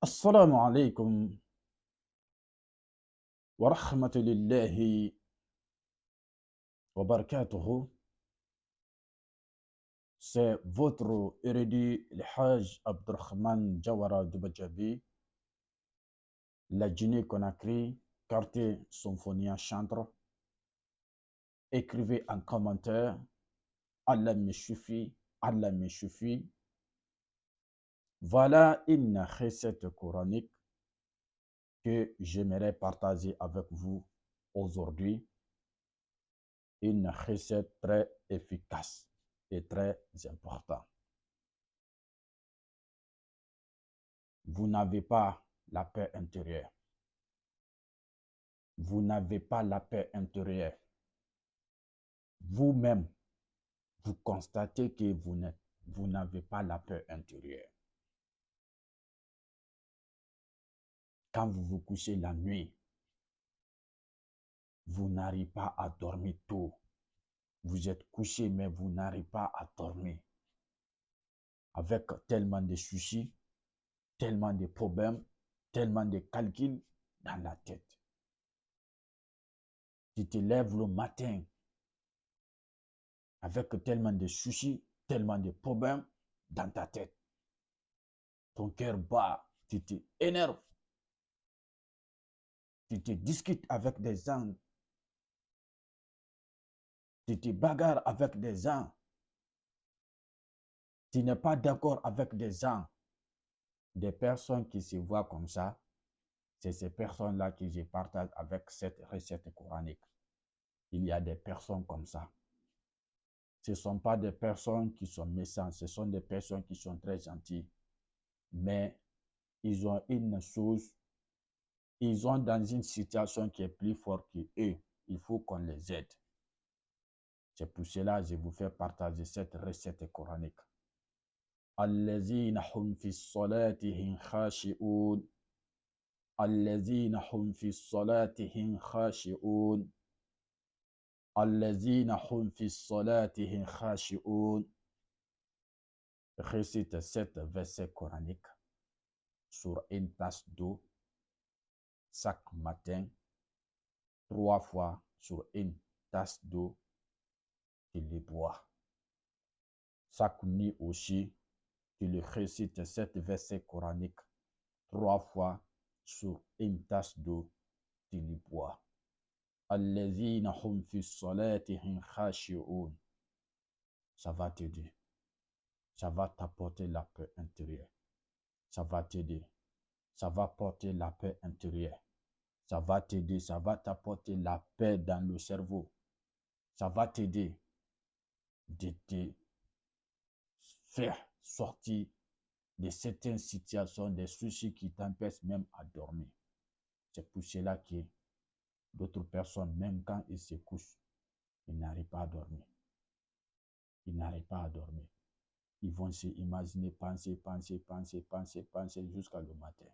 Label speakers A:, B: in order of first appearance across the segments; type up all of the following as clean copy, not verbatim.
A: Assalamu alaikum wa rahmatulillahi wa barakatuhu. C'est votre érudit, le Hajj Abdurrahman Jawara Dubajabi, la Guinée-Conakry, quartier Symphonia Chantre. Écrivez en commentaire, Allah me suffit, Allah me suffit. Voilà une recette coranique que j'aimerais partager avec vous aujourd'hui. Une recette très efficace et très importante. Vous n'avez pas la paix intérieure. Vous n'avez pas la paix intérieure. Vous-même, vous constatez que vous n'avez pas la paix intérieure. Quand vous vous couchez la nuit, vous n'arrivez pas à dormir tôt. Vous êtes couché, mais vous n'arrivez pas à dormir. Avec tellement de soucis, tellement de problèmes, tellement de calculs dans la tête. Tu te lèves le matin avec tellement de soucis, tellement de problèmes dans ta tête. Ton cœur bat, tu t'énerves, tu te discutes avec des gens, tu te bagarres avec des gens, tu n'es pas d'accord avec des gens. Des personnes qui se voient comme ça, c'est ces personnes-là que je partage avec cette recette coranique. Il y a des personnes comme ça. Ce ne sont pas des personnes qui sont méchantes, ce sont des personnes qui sont très gentilles. Mais ils ont une chose, ils sont dans une situation qui est plus forte qu'eux. Il faut qu'on les aide. C'est pour cela que je vous fais partager cette recette coranique. الذين هم في صلاتهم خاشعون الذين هم في صلاتهم خاشعون الذين هم في صلاتهم خاشعون. Récite cet verset coranique sur une tasse d'eau chaque matin, 3 fois sur une tasse d'eau, tu le bois. Chaque nuit aussi, tu le récites cet verset coranique 3 fois sur une tasse d'eau, tu le bois. Allazina hum fi salatihim khashi'un. Ça va t'aider. Ça va t'apporter la paix intérieure. Ça va t'aider. Ça va porter la paix intérieure. Ça va t'aider. Ça va t'apporter la paix dans le cerveau. Ça va t'aider de te faire sortir de certaines situations, des soucis qui t'empêchent même à dormir. C'est pour cela que d'autres personnes, même quand ils se couchent, ils n'arrivent pas à dormir. Ils n'arrivent pas à dormir. Ils vont se imaginer, penser jusqu'à le matin.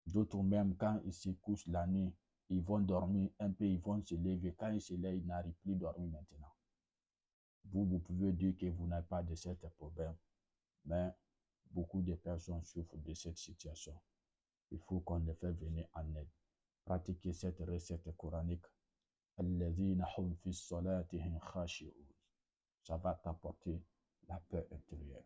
A: D'autres même, quand ils se couchent la nuit, ils vont dormir un peu, ils vont se lever. Quand ils se lèvent, ils n'arrivent plus à dormir maintenant. Vous pouvez dire que vous n'avez pas de ce problème, mais beaucoup de personnes souffrent de cette situation. Il faut qu'on les fasse venir en aide. Pratiquez cette recette coranique. الذين هم في صلاتهم خاشعون. Ça va t'apporter la paix intérieure.